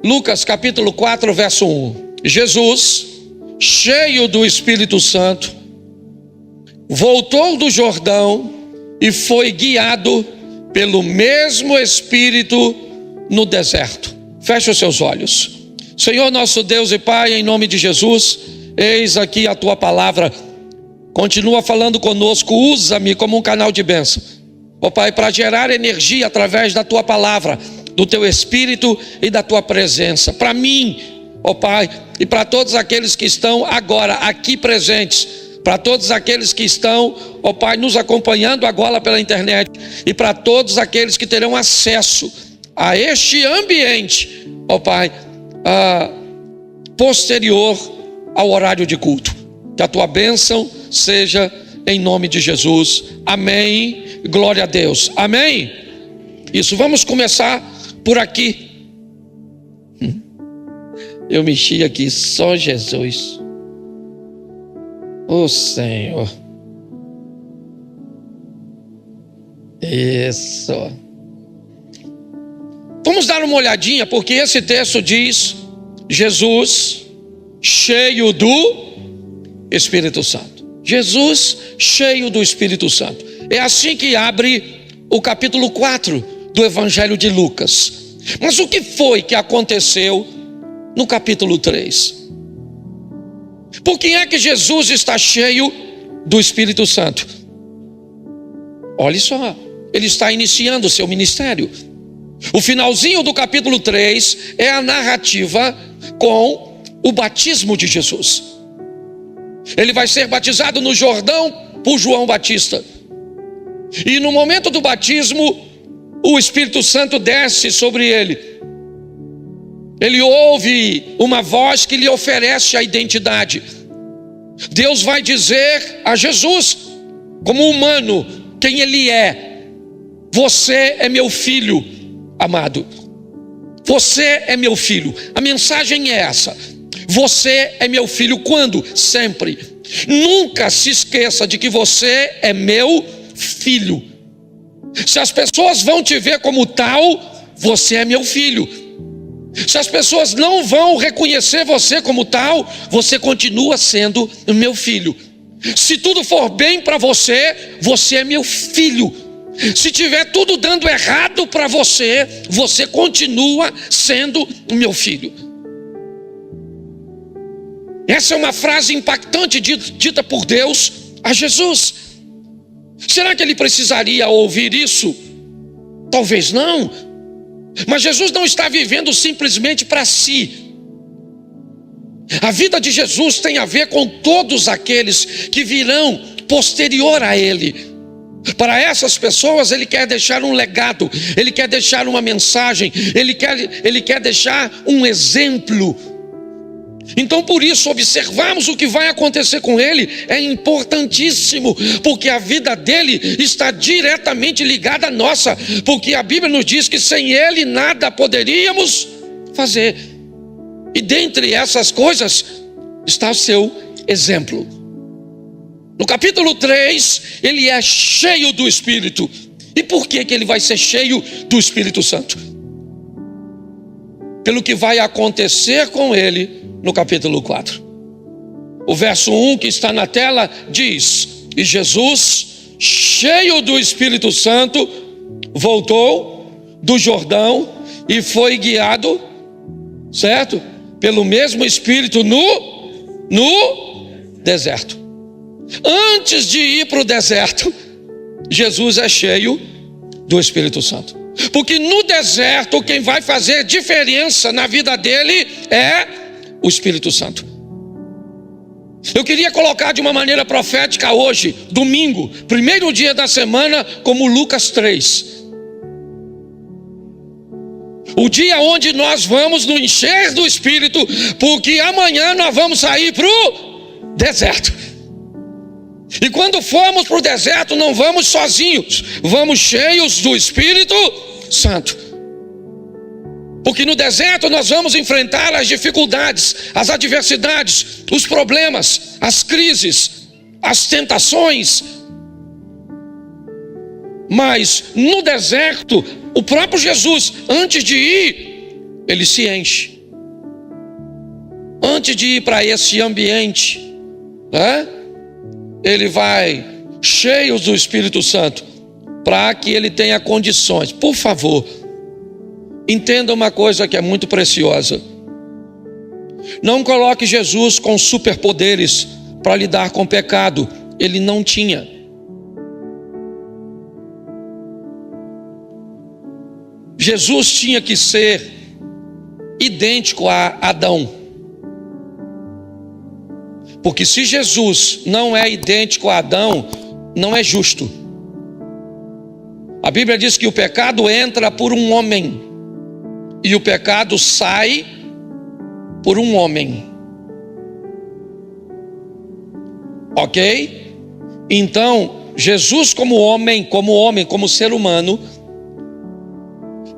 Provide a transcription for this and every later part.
Lucas capítulo 4, verso 1. Jesus, cheio do Espírito Santo, voltou do Jordão e foi guiado pelo mesmo Espírito no deserto. Feche os seus olhos. Senhor nosso Deus e Pai, em nome de Jesus, eis aqui a Tua palavra. Continua falando conosco, usa-me como um canal de bênção, ó Pai, para gerar energia através da Tua palavra, do Teu Espírito e da Tua presença. Para mim, ó Pai, e para todos aqueles que estão agora aqui presentes, para todos aqueles que estão, ó Pai, nos acompanhando agora pela internet, e para todos aqueles que terão acesso a este ambiente, ó Pai, posterior ao horário de culto. Que a Tua bênção seja em nome de Jesus. Amém. Glória a Deus. Amém. Isso, vamos começar por aqui. Eu mexi aqui, só Jesus. Oh Senhor. Isso. Vamos dar uma olhadinha, porque esse texto diz: Jesus cheio do Espírito Santo. Jesus cheio do Espírito Santo. É assim que abre o capítulo 4 do Evangelho de Lucas. Mas o que foi que aconteceu no capítulo 3? Por que é que Jesus está cheio do Espírito Santo? Olha só, ele está iniciando o seu ministério. O finalzinho do capítulo 3 é a narrativa com o batismo de Jesus. Ele vai ser batizado no Jordão por João Batista. E no momento do batismo, o Espírito Santo desce sobre ele. Ele ouve uma voz que lhe oferece a identidade. Deus vai dizer a Jesus, como humano, quem ele é. Você é meu filho amado. Você é meu filho. A mensagem é essa. Você é meu filho quando? Sempre. Nunca se esqueça de que você é meu filho. Se as pessoas vão te ver como tal, você é meu filho. Se as pessoas não vão reconhecer você como tal, você continua sendo meu filho. Se tudo for bem para você, você é meu filho. Se tiver tudo dando errado para você, você continua sendo meu filho. Essa é uma frase impactante dita por Deus a Jesus. Será que ele precisaria ouvir isso? Talvez não. Mas Jesus não está vivendo simplesmente para si. A vida de Jesus tem a ver com todos aqueles que virão posterior a ele. Para essas pessoas ele quer deixar um legado, ele quer deixar uma mensagem, ele quer deixar um exemplo. Então por isso observarmos o que vai acontecer com ele é importantíssimo, porque a vida dele está diretamente ligada à nossa, porque a Bíblia nos diz que sem ele nada poderíamos fazer, e dentre essas coisas está o seu exemplo. No capítulo 3 ele é cheio do Espírito. E por que ele vai ser cheio do Espírito Santo? Pelo que vai acontecer com ele no capítulo 4. O verso 1 que está na tela diz: e Jesus, cheio do Espírito Santo, voltou do Jordão e foi guiado, certo? Pelo mesmo Espírito no deserto. Antes de ir para o deserto, Jesus é cheio do Espírito Santo. Porque no deserto quem vai fazer diferença na vida dele é o Espírito Santo. Eu queria colocar de uma maneira profética hoje, domingo, primeiro dia da semana, como Lucas 3. O dia onde nós vamos nos encher do Espírito, porque amanhã nós vamos sair para o deserto. E quando formos para o deserto, não vamos sozinhos, vamos cheios do Espírito Santo. Porque no deserto nós vamos enfrentar as dificuldades, as adversidades, os problemas, as crises, as tentações. Mas no deserto, o próprio Jesus, antes de ir, ele se enche. Antes de ir para esse ambiente, né, ele vai cheio do Espírito Santo, para que ele tenha condições. Por favor, entenda uma coisa que é muito preciosa. Não coloque Jesus com superpoderes para lidar com o pecado. Ele não tinha. Jesus tinha que ser idêntico a Adão. Porque se Jesus não é idêntico a Adão, não é justo. A Bíblia diz que o pecado entra por um homem e o pecado sai por um homem. Ok? Então, Jesus como homem, como ser humano,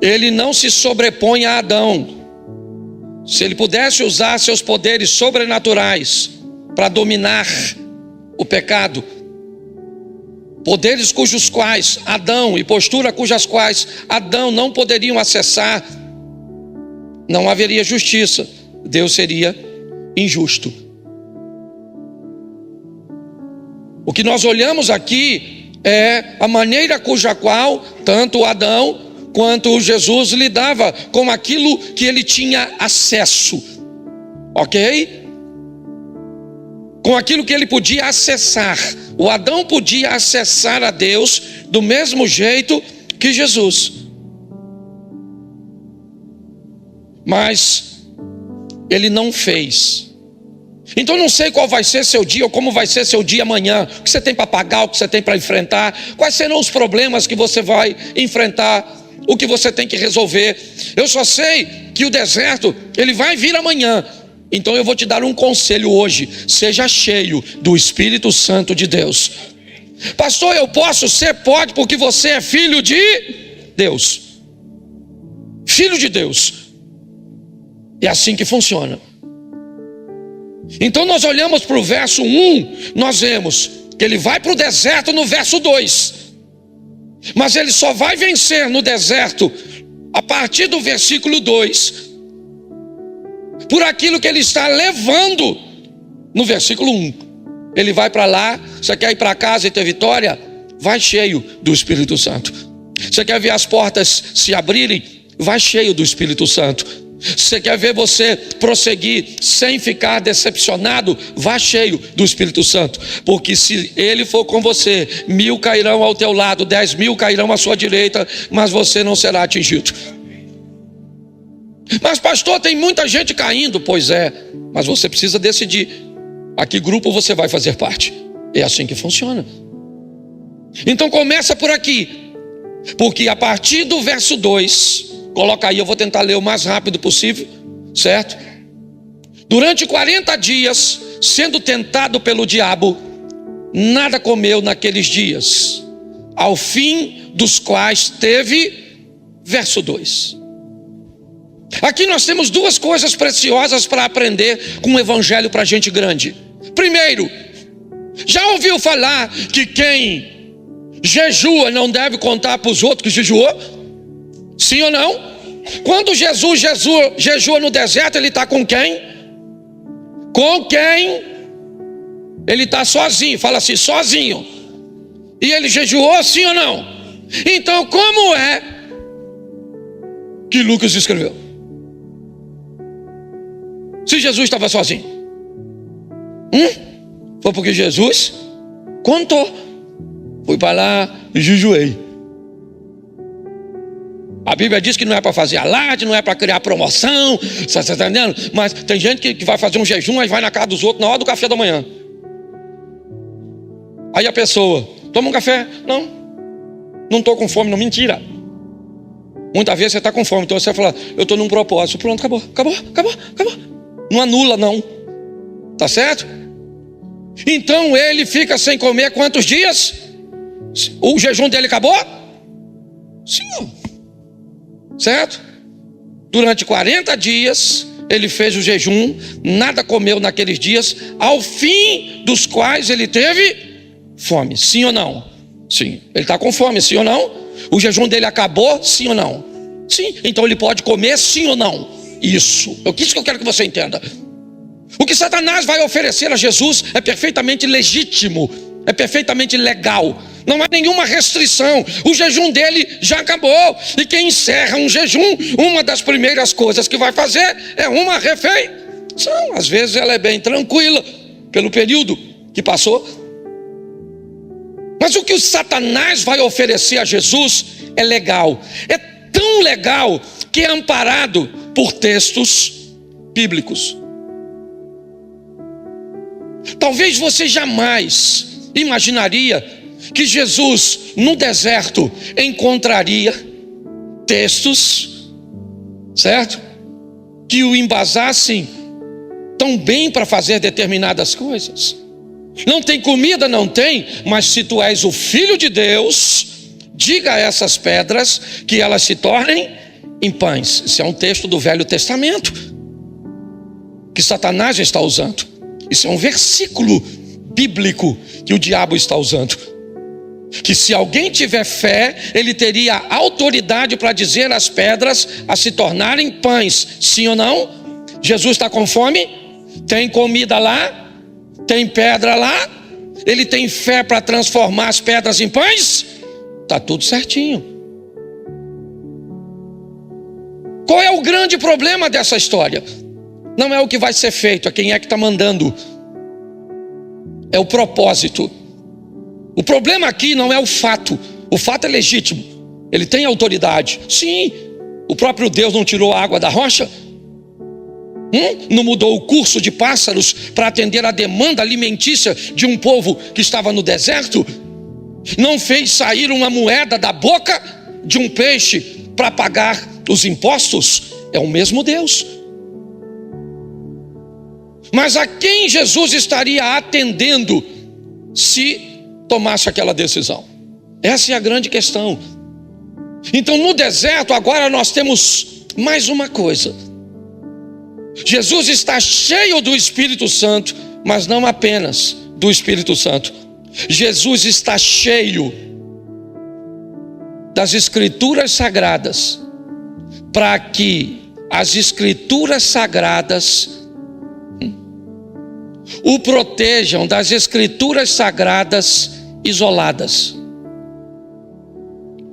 ele não se sobrepõe a Adão. Se ele pudesse usar seus poderes sobrenaturais para dominar o pecado, poderes cujos quais Adão e postura cujas quais Adão não poderiam acessar, não haveria justiça. Deus seria injusto. O que nós olhamos aqui é a maneira cuja qual tanto Adão quanto Jesus lidava com aquilo que ele tinha acesso, ok? Com aquilo que ele podia acessar. O Adão podia acessar a Deus do mesmo jeito que Jesus. Mas ele não fez. Então não sei qual vai ser seu dia ou como vai ser seu dia amanhã. O que você tem para pagar, o que você tem para enfrentar. Quais serão os problemas que você vai enfrentar. O que você tem que resolver. Eu só sei que o deserto, ele vai vir amanhã. Então eu vou te dar um conselho hoje. Seja cheio do Espírito Santo de Deus. Pastor, eu posso ser? Pode, porque você é filho de Deus. Filho de Deus. É assim que funciona. Então nós olhamos para o verso 1, nós vemos que ele vai para o deserto no verso 2. Mas ele só vai vencer no deserto a partir do versículo 2. Por aquilo que ele está levando no versículo 1. Ele vai para lá. Você quer ir para casa e ter vitória? Vai cheio do Espírito Santo. Você quer ver as portas se abrirem? Vai cheio do Espírito Santo. Você quer ver você prosseguir sem ficar decepcionado? Vá cheio do Espírito Santo. Porque se ele for com você, 1000 cairão ao teu lado, 10.000 cairão à sua direita, mas você não será atingido. Mas pastor, tem muita gente caindo. Pois é, mas você precisa decidir a que grupo você vai fazer parte. É assim que funciona. Então começa por aqui. Porque a partir do verso 2, coloca aí, eu vou tentar ler o mais rápido possível, certo? Durante 40 dias, sendo tentado pelo diabo, nada comeu naqueles dias, ao fim dos quais teve, verso 2. Aqui nós temos duas coisas preciosas para aprender com o evangelho para gente grande. Primeiro, já ouviu falar que quem jejua não deve contar para os outros que jejuou? Sim ou não? Quando Jesus jejua no deserto, ele está com quem? Com quem? Ele está sozinho, fala assim, sozinho. E ele jejuou, sim ou não? Então como é que Lucas escreveu? Se Jesus estava sozinho, foi porque Jesus contou. Fui para lá e jejuei. A Bíblia diz que não é para fazer alarde, não é para criar promoção, você está entendendo? Mas tem gente que vai fazer um jejum e vai na casa dos outros na hora do café da manhã. Aí a pessoa, toma um café? Não estou com fome, não, mentira. Muitas vezes você está com fome, então você vai falar, eu estou num propósito. Pronto, acabou. Não anula não, tá certo? Então ele fica sem comer quantos dias? O jejum dele acabou? Sim. Certo? Durante 40 dias ele fez o jejum, nada comeu naqueles dias, ao fim dos quais ele teve fome. Sim ou não? Sim. Ele está com fome, sim ou não? O jejum dele acabou, sim ou não? Sim. Então ele pode comer, sim ou não? isso. Isso que eu quero que você entenda. O que Satanás vai oferecer a Jesus é perfeitamente legítimo, é perfeitamente legal. Não há nenhuma restrição. O jejum dele já acabou. E quem encerra um jejum, uma das primeiras coisas que vai fazer é uma refeição. Às vezes ela é bem tranquila pelo período que passou. Mas o que o Satanás vai oferecer a Jesus é legal. É tão legal que é amparado por textos bíblicos. Talvez você jamais imaginaria que Jesus no deserto encontraria textos, certo? Que o embasassem tão bem para fazer determinadas coisas. Não tem comida? Não tem, mas se tu és o Filho de Deus, diga a essas pedras que elas se tornem em pães. Isso é um texto do Velho Testamento que Satanás já está usando. Isso é um versículo bíblico que o diabo está usando. Que se alguém tiver fé, ele teria autoridade para dizer às pedras a se tornarem pães. Sim ou não? Jesus está com fome? Tem comida lá? Tem pedra lá? Ele tem fé para transformar as pedras em pães? Está tudo certinho. Qual é o grande problema dessa história? Não é o que vai ser feito, é quem é que está mandando. É o propósito. O problema aqui não é o fato. O fato é legítimo. Ele tem autoridade. Sim, o próprio Deus não tirou a água da rocha? Não mudou o curso de pássaros para atender a demanda alimentícia de um povo que estava no deserto? Não fez sair uma moeda da boca de um peixe para pagar os impostos? É o mesmo Deus. Mas a quem Jesus estaria atendendo se tomasse aquela decisão? Essa é a grande questão. Então no deserto agora nós temos mais uma coisa. Jesus está cheio do Espírito Santo, mas não apenas do Espírito Santo. Jesus está cheio das Escrituras Sagradas, para que as Escrituras Sagradas o protejam das Escrituras Sagradas isoladas.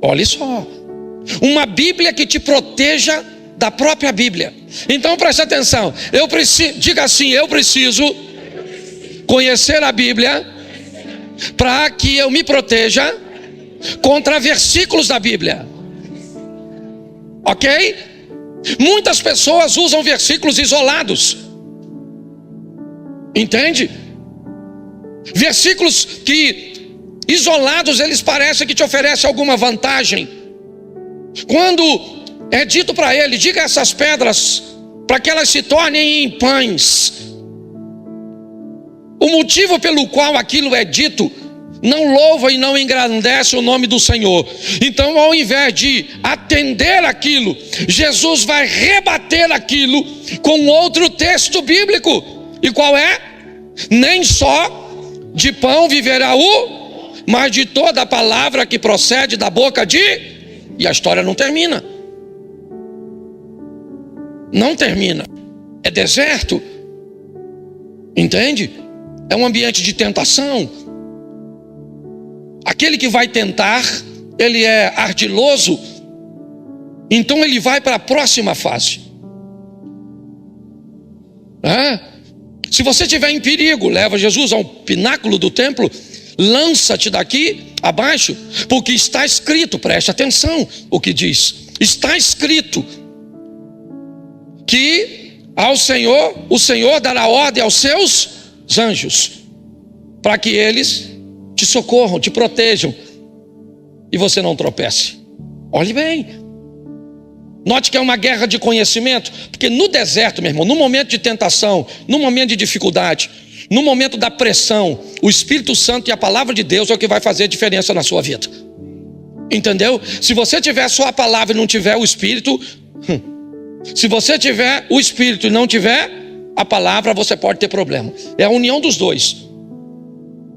Olha só, uma Bíblia que te proteja da própria Bíblia. Então preste atenção, diga assim: eu preciso conhecer a Bíblia para que eu me proteja contra versículos da Bíblia. Ok? Muitas pessoas usam versículos isolados. Entende? Versículos que isolados eles parecem que te oferecem alguma vantagem. Quando é dito para ele: diga a essas pedras para que elas se tornem em pães, o motivo pelo qual aquilo é dito não louva e não engrandece o nome do Senhor. Então, ao invés de atender aquilo, Jesus vai rebater aquilo com outro texto bíblico. E qual é? Nem só de pão viverá mas de toda a palavra que procede da boca de... E a história não termina. Não termina. É deserto. Entende? É um ambiente de tentação. Aquele que vai tentar, ele é ardiloso. Então ele vai para a próxima fase. Se você estiver em perigo, leva Jesus ao pináculo do templo, lança-te daqui abaixo, porque está escrito, preste atenção o que diz, está escrito que o Senhor dará ordem aos seus anjos, para que eles te socorram, te protejam, e você não tropece. Olhe bem, note que é uma guerra de conhecimento, porque no deserto, meu irmão, no momento de tentação, no momento de dificuldade, no momento da pressão, o Espírito Santo e a palavra de Deus é o que vai fazer diferença na sua vida. Entendeu? Se você tiver só a palavra e não tiver o Espírito, se você tiver o Espírito e não tiver a palavra, você pode ter problema. É a união dos dois.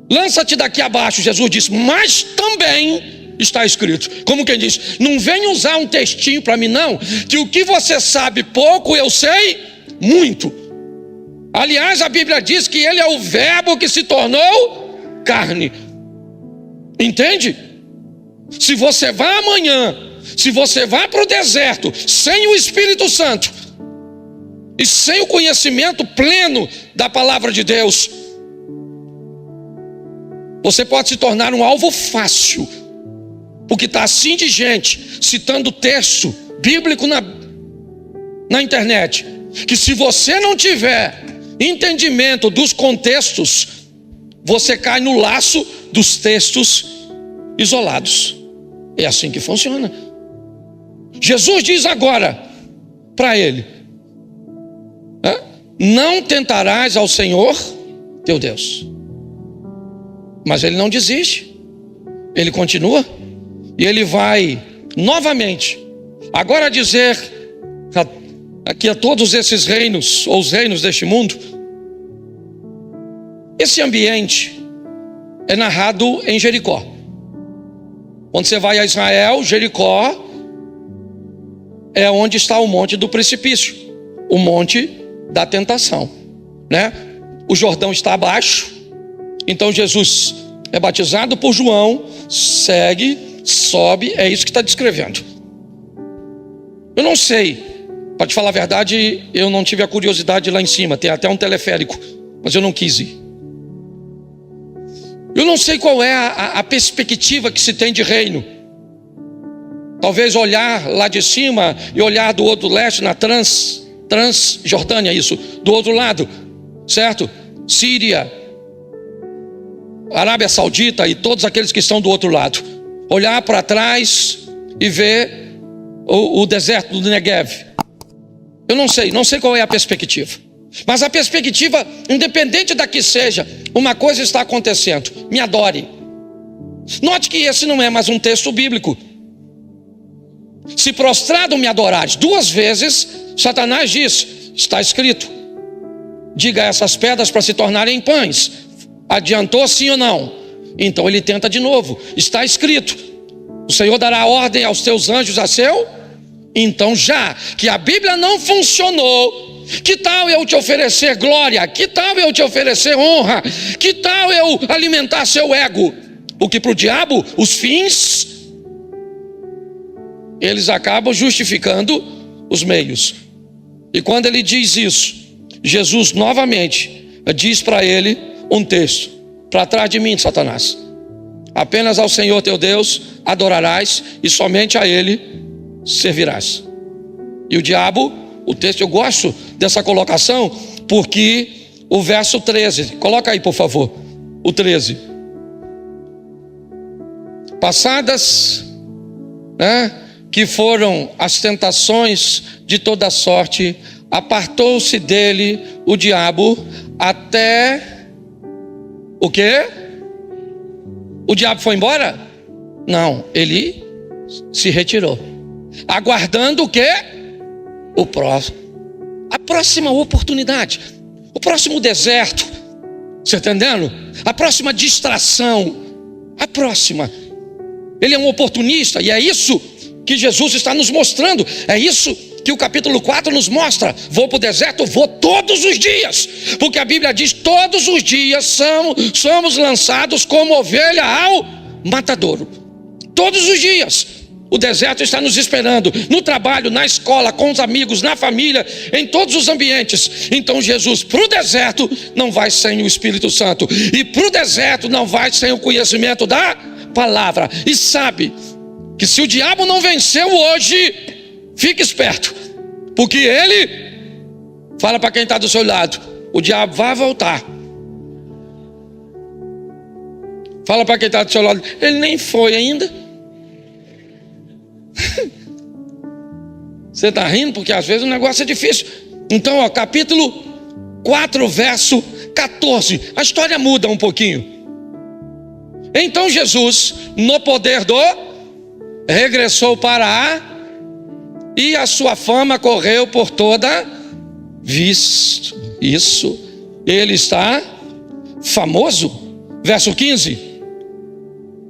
Lança-te daqui abaixo, Jesus disse, mas também está escrito. Como quem diz, não vem usar um textinho para mim não, que o que você sabe pouco, eu sei muito. Aliás, a Bíblia diz que ele é o verbo que se tornou carne. Entende? Se você vai amanhã, se você vai para o deserto, sem o Espírito Santo, e sem o conhecimento pleno da palavra de Deus, você pode se tornar um alvo fácil, porque está assim de gente citando texto bíblico na internet, que se você não tiver entendimento dos contextos, você cai no laço dos textos isolados. É assim que funciona. Jesus diz agora para ele: não tentarás ao Senhor teu Deus. Mas ele não desiste, ele continua, e ele vai novamente agora dizer aqui a todos esses reinos, ou os reinos deste mundo. Esse ambiente é narrado em Jericó. Quando você vai a Israel, Jericó é onde está o monte do precipício, o monte da tentação, né? O Jordão está abaixo. Então Jesus é batizado por João, segue, sobe, é isso que está descrevendo. Eu não sei, para te falar a verdade, eu não tive a curiosidade lá em cima, tem até um teleférico, mas eu não quis ir. Eu não sei qual é a perspectiva que se tem de reino. Talvez olhar lá de cima e olhar do outro leste, na Transjordânia, isso, do outro lado, certo? Síria, Arábia Saudita e todos aqueles que estão do outro lado. Olhar para trás e ver o deserto do Negev. Eu não sei qual é a perspectiva. Mas a perspectiva, independente da que seja, uma coisa está acontecendo: me adore. Note que esse não é mais um texto bíblico. Se prostrado me adorares. 2 vezes Satanás diz: está escrito, diga a essas pedras para se tornarem pães. Adiantou sim ou não? Então ele tenta de novo. Está escrito, o Senhor dará ordem aos teus anjos a seu. Então, já que a Bíblia não funcionou, que tal eu te oferecer glória? Que tal eu te oferecer honra? Que tal eu alimentar seu ego? Porque para o diabo, os fins, eles acabam justificando os meios. E quando ele diz isso, Jesus novamente diz para ele um texto: para trás de mim, Satanás. Apenas ao Senhor teu Deus adorarás, e somente a Ele servirás. E o diabo, o texto, eu gosto dessa colocação, porque o verso 13, coloca aí por favor, o 13. Passadas, que foram as tentações de toda sorte, apartou-se dele o diabo até o quê? O diabo foi embora? Não, ele se retirou, aguardando o quê? A próxima oportunidade, o próximo deserto. Você está entendendo? A próxima distração, a próxima. Ele é um oportunista, e é isso que Jesus está nos mostrando. É isso que o capítulo 4 nos mostra. Vou para o deserto, vou todos os dias, porque a Bíblia diz: todos os dias somos lançados como ovelha ao matadouro. Todos os dias o deserto está nos esperando, no trabalho, na escola, com os amigos, na família, em todos os ambientes. Então Jesus para o deserto não vai sem o Espírito Santo, e para o deserto não vai sem o conhecimento da palavra. E sabe que se o diabo não venceu hoje, fique esperto, porque ele fala para quem está do seu lado: o diabo vai voltar. Fala para quem está do seu lado: ele nem foi ainda. Você está rindo porque às vezes o negócio é difícil. Então, capítulo 4, verso 14, a história muda um pouquinho. Então Jesus, no poder do, regressou para e a sua fama correu por toda visto. Isso, ele está famoso. Verso 15.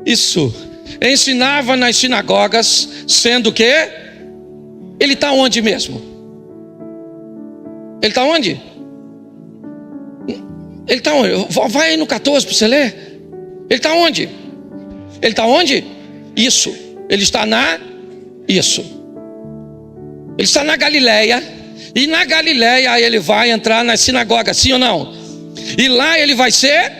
Isso, ensinava nas sinagogas, sendo que ele está onde mesmo? Ele está onde? Ele está onde? Vai aí no 14 para você ler. Ele está onde? Ele está onde? Isso. Ele está Isso. Ele está na Galileia. E na Galileia ele vai entrar na sinagoga, sim ou não? E lá ele vai ser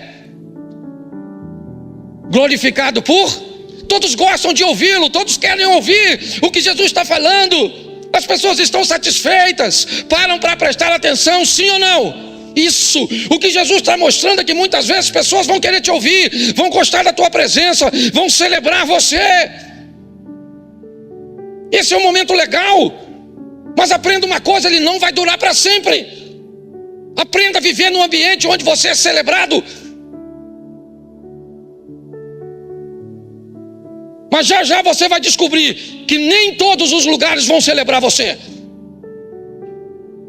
glorificado por... Todos gostam de ouvi-lo, todos querem ouvir o que Jesus está falando. As pessoas estão satisfeitas, param para prestar atenção, sim ou não? Isso, o que Jesus está mostrando é que muitas vezes as pessoas vão querer te ouvir, vão gostar da tua presença, vão celebrar você. Esse é um momento legal, mas aprenda uma coisa, ele não vai durar para sempre. Aprenda a viver num ambiente onde você é celebrado. Mas já já você vai descobrir que nem todos os lugares vão celebrar você.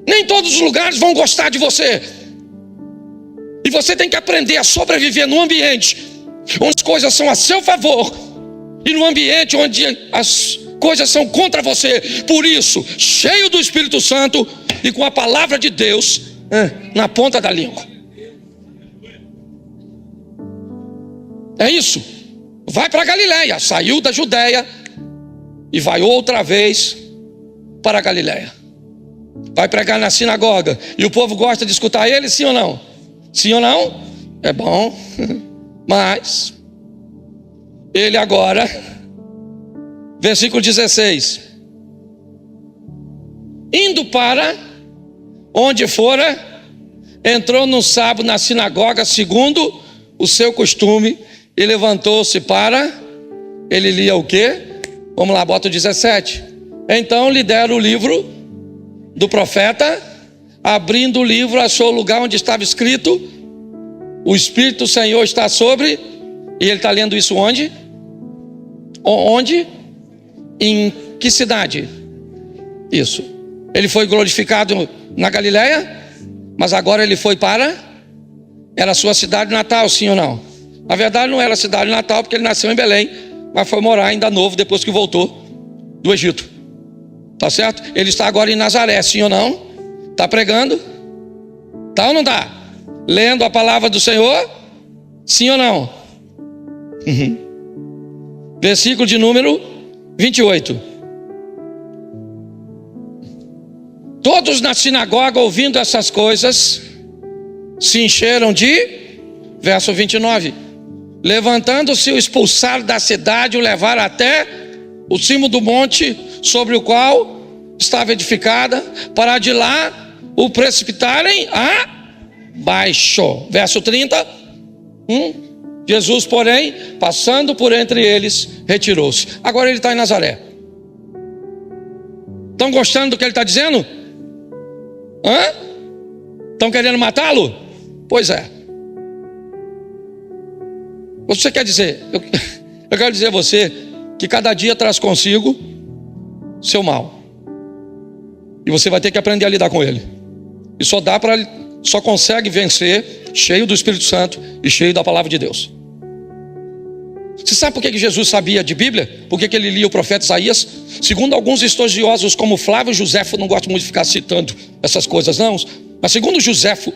Nem todos os lugares vão gostar de você. E você tem que aprender a sobreviver num ambiente onde as coisas são a seu favor e num ambiente onde as coisas são contra você. Por isso, cheio do Espírito Santo e com a palavra de Deus na ponta da língua. É isso. Vai para Galileia, saiu da Judeia e vai outra vez para a Galileia. Vai pregar na sinagoga e o povo gosta de escutar ele, sim ou não? Sim ou não? É bom. Mas ele agora, versículo 16, indo para onde fora, entrou no sábado na sinagoga segundo o seu costume e levantou-se para... Ele lia o quê? Vamos lá, bota o 17. Então lhe deram o livro do profeta. Abrindo o livro, achou o lugar onde estava escrito: o Espírito do Senhor está sobre... E ele está lendo isso onde? Onde? Em que cidade? Isso. Ele foi glorificado na Galileia, mas agora ele foi para... Era a sua cidade natal, sim ou não? Na verdade não era a cidade natal, porque ele nasceu em Belém, mas foi morar ainda novo depois que voltou do Egito. Tá certo? Ele está agora em Nazaré, sim ou não? Está pregando? Tá ou não está? Lendo a palavra do Senhor? Sim ou não? Versículo de número 28. Todos na sinagoga, ouvindo essas coisas, se encheram de... Verso 29. Levantando-se, o expulsaram da cidade, o levaram até o cimo do monte sobre o qual estava edificada, para de lá o precipitarem abaixo. Verso 30. Jesus, porém, passando por entre eles, retirou-se. Agora ele está em Nazaré. Estão gostando do que ele está dizendo? Estão querendo matá-lo? Pois é. Você quer dizer, eu quero dizer a você que cada dia traz consigo seu mal. E você vai ter que aprender a lidar com ele. E só consegue vencer cheio do Espírito Santo e cheio da palavra de Deus. Você sabe por que Jesus sabia de Bíblia? Por que ele lia o profeta Isaías? Segundo alguns estudiosos como Flávio Joséfo, não gosto muito de ficar citando essas coisas não, mas segundo Joséfo,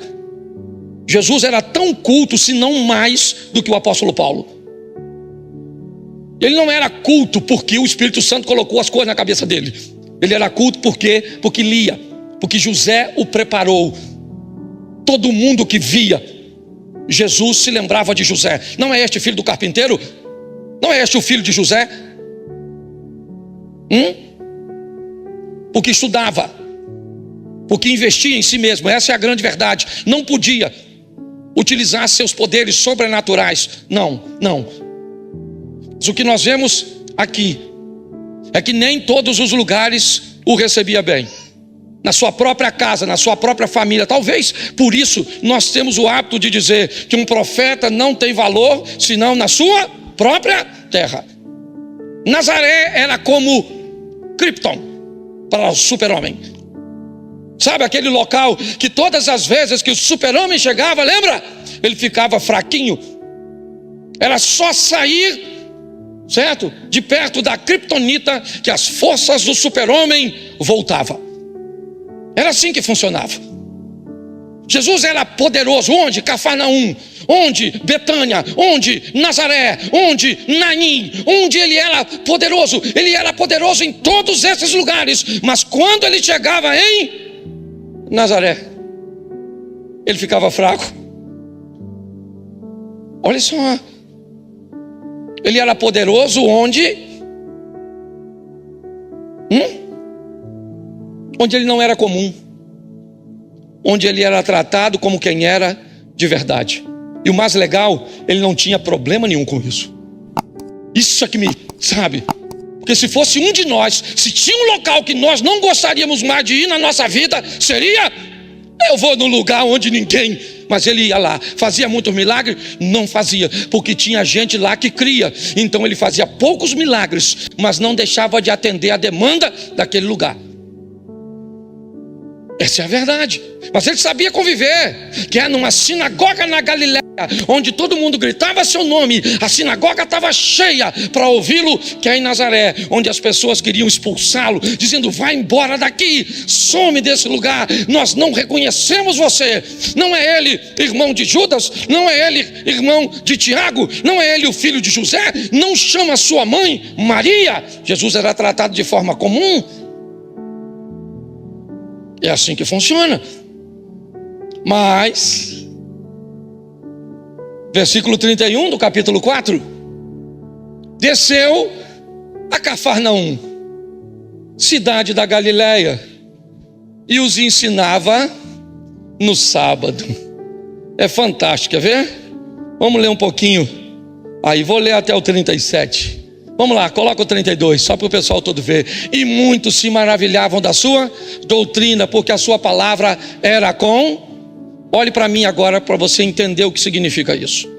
Jesus era tão culto, se não mais, do que o apóstolo Paulo. Ele não era culto porque o Espírito Santo colocou as coisas na cabeça dele. Ele era culto porque lia, porque José o preparou. Todo mundo que via Jesus se lembrava de José. Não é este filho do carpinteiro? Não é este o filho de José? Porque estudava, porque investia em si mesmo. Essa é a grande verdade. Não podia utilizar seus poderes sobrenaturais. Não. Mas o que nós vemos aqui é que nem todos os lugares o recebia bem. Na sua própria casa, na sua própria família. Talvez por isso nós temos o hábito de dizer que um profeta não tem valor senão na sua própria terra. Nazaré era como Krypton para o super-homem. Sabe aquele local que todas as vezes que o super-homem chegava, lembra? Ele ficava fraquinho. Era só sair certo? De perto da criptonita que as forças do super-homem voltavam. Era assim que funcionava. Jesus era poderoso. Onde? Cafarnaum. Onde? Betânia. Onde? Nazaré. Onde? Naim. Onde ele era poderoso? Ele era poderoso em todos esses lugares. Mas quando ele chegava em Nazaré, ele ficava fraco. Olha só. Ele era poderoso onde? Onde ele não era comum. Onde ele era tratado como quem era de verdade. E o mais legal, ele não tinha problema nenhum com isso. Isso é que me, sabe? Porque se fosse um de nós, se tinha um local que nós não gostaríamos mais de ir na nossa vida, seria: eu vou num lugar onde ninguém. Mas ele ia lá. Fazia muitos milagres? Não fazia, porque tinha gente lá que cria. Então ele fazia poucos milagres, mas não deixava de atender a demanda daquele lugar. Essa é a verdade. Mas ele sabia conviver. Que é numa sinagoga na Galileia, onde todo mundo gritava seu nome. A sinagoga estava cheia para ouvi-lo. Que é em Nazaré, onde as pessoas queriam expulsá-lo, dizendo: vai embora daqui, some desse lugar, nós não reconhecemos você. Não é ele irmão de Judas? Não é ele irmão de Tiago? Não é ele o filho de José? Não chama sua mãe Maria? Jesus era tratado de forma comum. É assim que funciona. Mas versículo 31 do capítulo 4: desceu a Cafarnaum, cidade da Galileia, e os ensinava no sábado. É fantástico, quer ver? Vamos ler um pouquinho. Aí vou ler até o 37. Vamos lá, coloca o 32, só para o pessoal todo ver. E muitos se maravilhavam da sua doutrina, porque a sua palavra era com... Olhe para mim agora para você entender o que significa isso.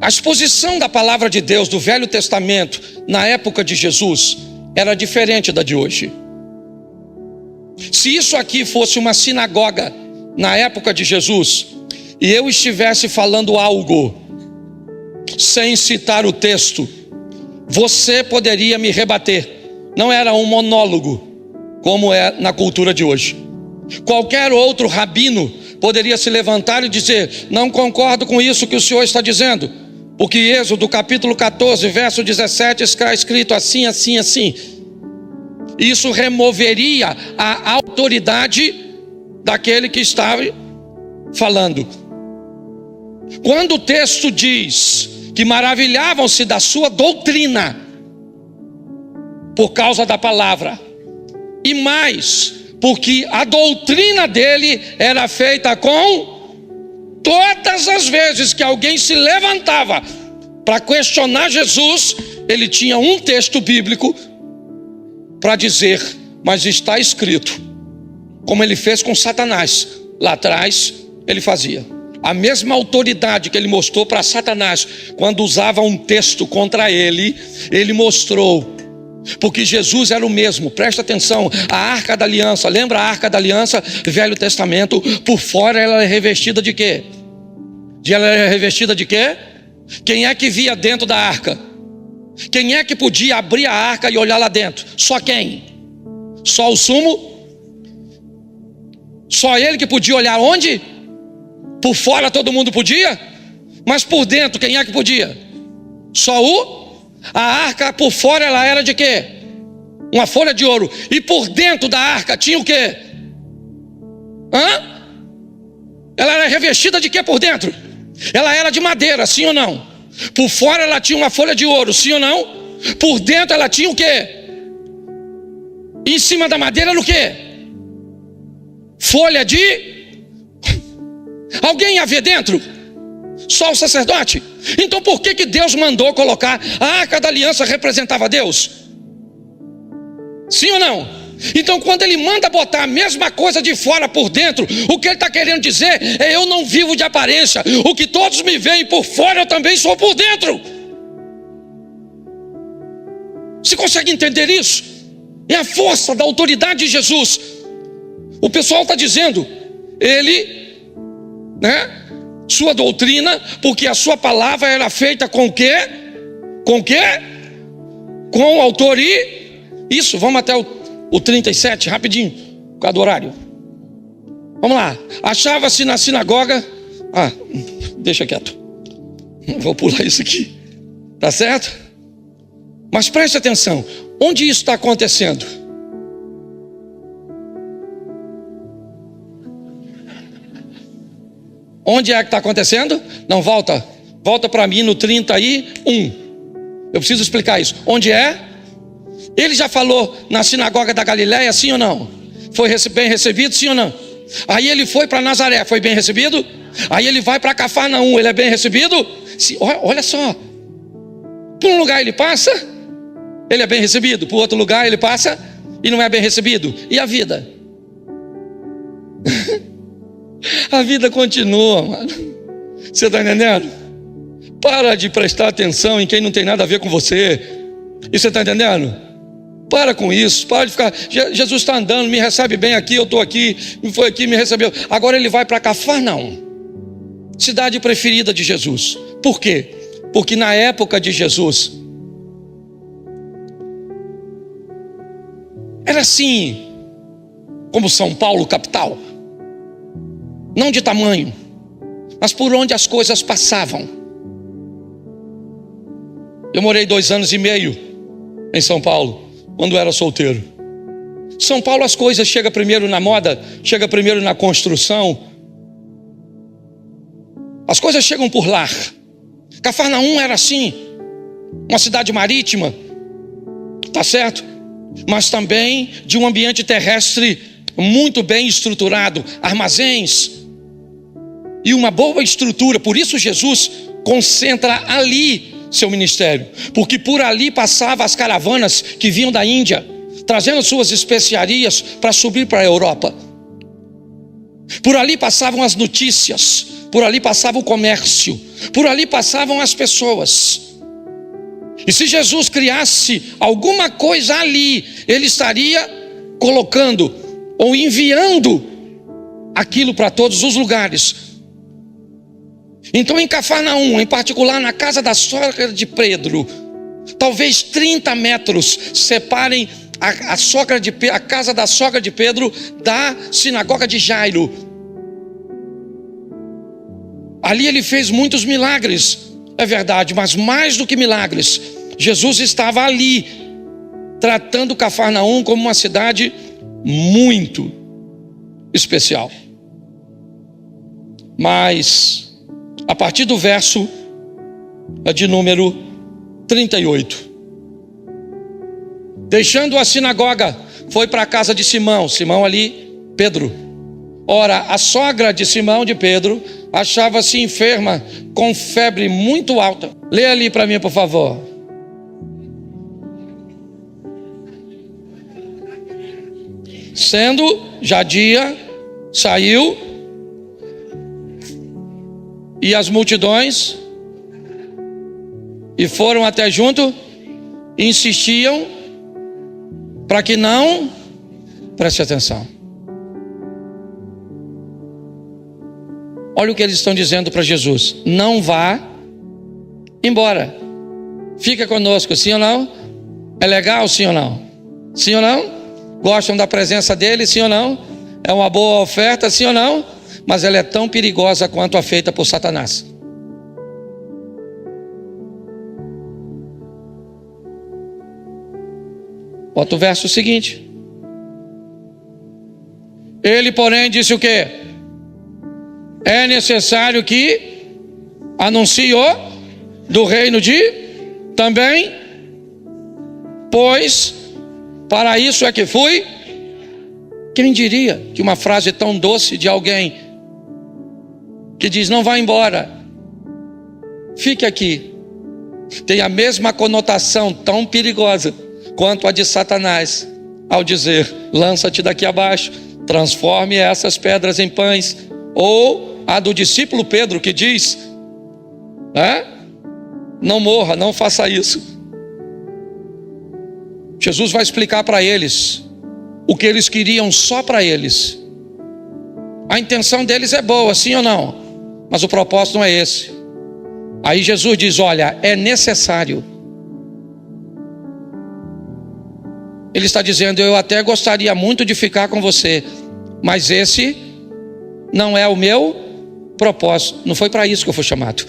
A exposição da palavra de Deus do Velho Testamento na época de Jesus era diferente da de hoje. Se isso aqui fosse uma sinagoga na época de Jesus, e eu estivesse falando algo sem citar o texto, você poderia me rebater. Não era um monólogo, como é na cultura de hoje. Qualquer outro rabino poderia se levantar e dizer: não concordo com isso que o senhor está dizendo, porque Êxodo capítulo 14, verso 17 está escrito assim, assim, assim. Isso removeria a autoridade daquele que estava falando. Quando o texto diz que maravilhavam-se da sua doutrina por causa da palavra, e mais, porque a doutrina dele era feita com... todas as vezes que alguém se levantava para questionar Jesus, ele tinha um texto bíblico para dizer: mas está escrito. Como ele fez com Satanás lá atrás, ele fazia a mesma autoridade que ele mostrou para Satanás quando usava um texto contra ele. Ele mostrou, porque Jesus era o mesmo. Presta atenção, a Arca da Aliança, lembra a Arca da Aliança, Velho Testamento? Por fora ela é revestida de quê? Ela é revestida de quê? Quem é que via dentro da arca? Quem é que podia abrir a arca e olhar lá dentro? Só quem? Só o sumo? Só ele que podia olhar onde? Por fora todo mundo podia? Mas por dentro quem é que podia? Só a arca por fora ela era de quê? Uma folha de ouro. E por dentro da arca tinha o quê? Ela era revestida de quê por dentro? Ela era de madeira, sim ou não? Por fora ela tinha uma folha de ouro, sim ou não? Por dentro ela tinha o quê? Em cima da madeira era o quê? Folha de... Alguém ia ver dentro? Só o sacerdote? Então por que Deus mandou colocar a Arca da Aliança? Representava Deus? Sim ou não? Então quando ele manda botar a mesma coisa de fora por dentro, o que ele está querendo dizer é: eu não vivo de aparência. O que todos me veem por fora, eu também sou por dentro. Você consegue entender isso? É a força da autoridade de Jesus. O pessoal está dizendo: ele, sua doutrina, porque a sua palavra era feita com o quê? Com o quê? Com o autor e... Isso, vamos até o 37, rapidinho, por causa do horário. Vamos lá. Achava-se na sinagoga... deixa quieto. Vou pular isso aqui. Tá certo? Mas preste atenção. Onde isso está acontecendo? Onde é que está acontecendo? Não, volta para mim no 31. Eu preciso explicar isso. Onde é? Ele já falou na sinagoga da Galileia, sim ou não? Foi bem recebido, sim ou não? Aí ele foi para Nazaré, foi bem recebido? Aí ele vai para Cafarnaum, ele é bem recebido? Sim, olha só. Por um lugar ele passa, ele é bem recebido. Por outro lugar ele passa e não é bem recebido. E a vida? A vida continua, mano. Você está entendendo? Para de prestar atenção em quem não tem nada a ver com você. E você está entendendo? Para com isso, para de ficar. Jesus está andando, me recebe bem aqui, eu estou aqui, foi aqui, me recebeu. Agora ele vai para Cafarnaum, cidade preferida de Jesus. Por quê? Porque na época de Jesus era assim, como São Paulo, capital. Não de tamanho, mas por onde as coisas passavam. Eu morei 2 anos e meio em São Paulo, quando era solteiro. São Paulo as coisas chegam primeiro na moda, chega primeiro na construção. As coisas chegam por lá. Cafarnaum era assim, uma cidade marítima, tá certo? Mas também de um ambiente terrestre muito bem estruturado, armazéns e uma boa estrutura. Por isso Jesus concentra ali seu ministério, porque por ali passavam as caravanas que vinham da Índia, trazendo suas especiarias para subir para a Europa. Por ali passavam as notícias, por ali passava o comércio, por ali passavam as pessoas. E se Jesus criasse alguma coisa ali, ele estaria colocando ou enviando aquilo para todos os lugares. Então em Cafarnaum, em particular na casa da sogra de Pedro, talvez 30 metros separem a casa da sogra de Pedro da sinagoga de Jairo. Ali ele fez muitos milagres, é verdade, mas mais do que milagres, Jesus estava ali, tratando Cafarnaum como uma cidade muito especial. Mas a partir do verso de número 38, deixando a sinagoga, foi para a casa de Simão. Simão ali, Pedro. Ora, a sogra de Simão de Pedro achava-se enferma com febre muito alta. Lê ali para mim, por favor. Sendo já dia, saiu, e as multidões, e foram até junto, e insistiam, para que não, preste atenção. Olha o que eles estão dizendo para Jesus: não vá embora, fica conosco, sim ou não? É legal, sim ou não? Sim ou não? Gostam da presença dele, sim ou não? É uma boa oferta, sim ou não? Mas ela é tão perigosa quanto a feita por Satanás. Bota o verso seguinte. Ele, porém, disse o quê? É necessário que anuncie do reino de também, pois para isso é que fui. Quem diria que uma frase tão doce de alguém que diz não vá embora, fique aqui, tem a mesma conotação tão perigosa quanto a de Satanás ao dizer lança-te daqui abaixo, transforme essas pedras em pães, ou a do discípulo Pedro que diz não morra, não faça isso. Jesus vai explicar para eles o que eles queriam só para eles. A intenção deles é boa, sim ou não? mas o propósito não é esse. Aí Jesus diz: olha, é necessário. Ele está dizendo: eu até gostaria muito de ficar com você, mas esse não é o meu propósito. Não foi para isso que eu fui chamado.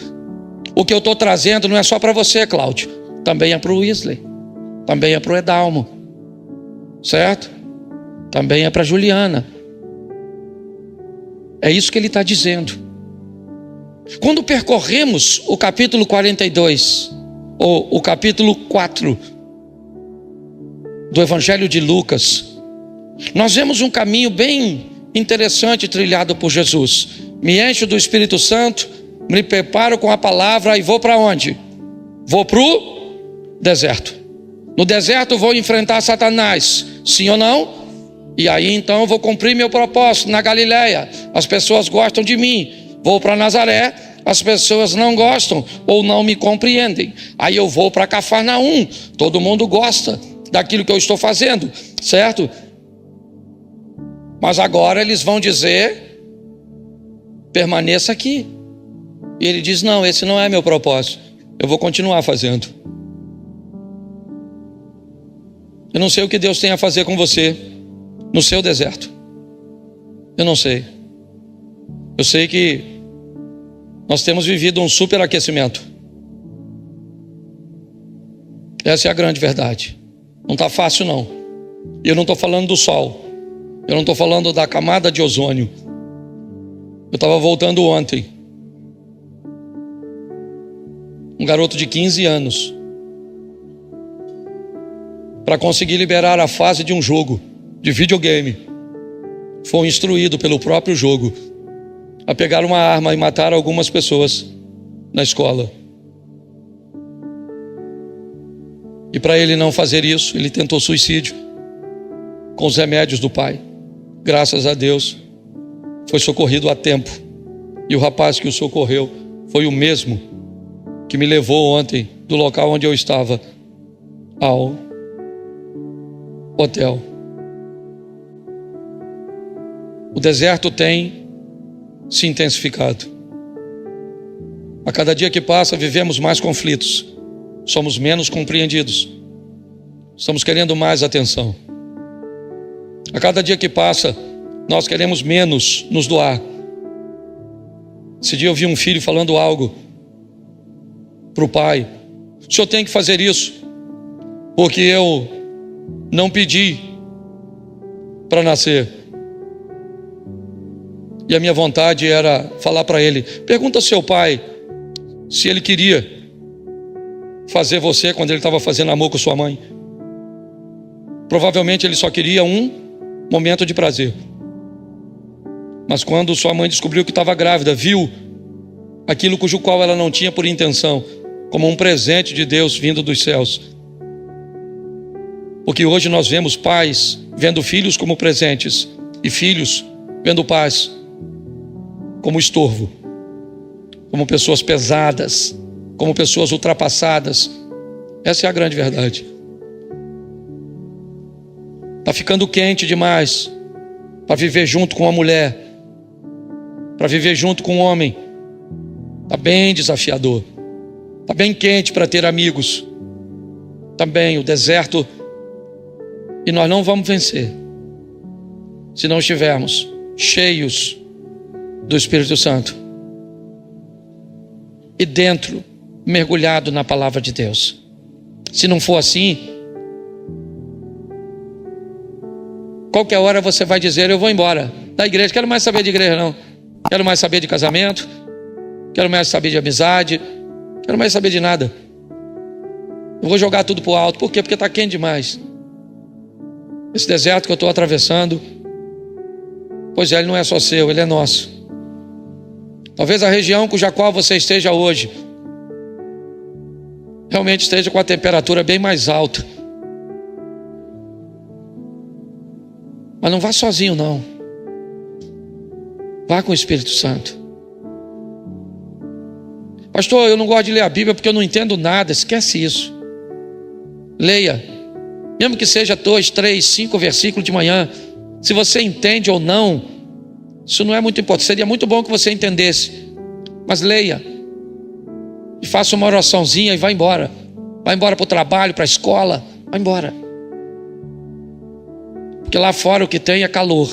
O que eu estou trazendo não é só para você, Cláudio, também é para o Wesley, também é para o Edalmo, certo? Também é para a Juliana. É isso que ele está dizendo. Quando percorremos o capítulo 42, ou o capítulo 4 do Evangelho de Lucas, nós vemos um caminho bem interessante trilhado por Jesus. Me encho do Espírito Santo, me preparo com a palavra e vou para onde? Vou para o deserto. No deserto vou enfrentar Satanás, sim ou não? E aí então eu vou cumprir meu propósito. Na Galileia as pessoas gostam de mim. Vou para Nazaré, as pessoas não gostam ou não me compreendem. Aí eu vou para Cafarnaum, todo mundo gosta daquilo que eu estou fazendo, certo? Mas agora eles vão dizer: permaneça aqui. E ele diz: não, esse não é meu propósito, eu vou continuar fazendo. Eu não sei o que Deus tem a fazer com você no seu deserto. Eu não sei. Eu sei que nós temos vivido um superaquecimento. Essa é a grande verdade. Não está fácil não. E eu não estou falando do sol, eu não estou falando da camada de ozônio. Eu estava voltando ontem. Um garoto de 15 anos, para conseguir liberar a fase de um jogo de videogame, foi instruído pelo próprio jogo a pegar uma arma e matar algumas pessoas na escola. E para ele não fazer isso, ele tentou suicídio com os remédios do pai. Graças a Deus foi socorrido a tempo. E o rapaz que o socorreu foi o mesmo que me levou ontem do local onde eu estava ao hotel. O deserto tem se intensificado. A cada dia que passa vivemos mais conflitos. Somos menos compreendidos. Estamos querendo mais atenção. A cada dia que passa, nós queremos menos nos doar. Esse dia eu vi um filho falando algo para o pai: o senhor tem que fazer isso, porque eu não pedi para nascer. E a minha vontade era falar para ele: pergunta ao seu pai se ele queria fazer você quando ele estava fazendo amor com sua mãe. Provavelmente ele só queria um momento de prazer. Mas quando sua mãe descobriu que estava grávida, viu aquilo cujo qual ela não tinha por intenção, como um presente de Deus vindo dos céus. Porque hoje nós vemos pais vendo filhos como presentes e filhos vendo pais como estorvo, como pessoas pesadas, como pessoas ultrapassadas. Essa é a grande verdade. Está ficando quente demais para viver junto com uma mulher, para viver junto com um homem. Está bem desafiador. Está bem quente para ter amigos. Também o deserto. E nós não vamos vencer se não estivermos cheios do Espírito Santo e dentro, mergulhado na palavra de Deus. Se não for assim, qualquer hora você vai dizer: eu vou embora da igreja, quero mais saber de igreja não, quero mais saber de casamento, quero mais saber de amizade, quero mais saber de nada. Eu vou jogar tudo para o alto. Por quê? Porque está quente demais. Esse deserto que eu estou atravessando, pois é, ele não é só seu, ele é nosso. Talvez a região cuja qual você esteja hoje realmente esteja com a temperatura bem mais alta. Mas não vá sozinho não. Vá com o Espírito Santo. Pastor, eu não gosto de ler a Bíblia porque eu não entendo nada. Esquece isso. Leia. Mesmo que seja 2, 3, 5 versículos de manhã. Se você entende ou não, isso não é muito importante. Seria muito bom que você entendesse. Mas leia. E faça uma oraçãozinha e vá embora. Vai embora para o trabalho, para a escola. Vai embora. Porque lá fora o que tem é calor.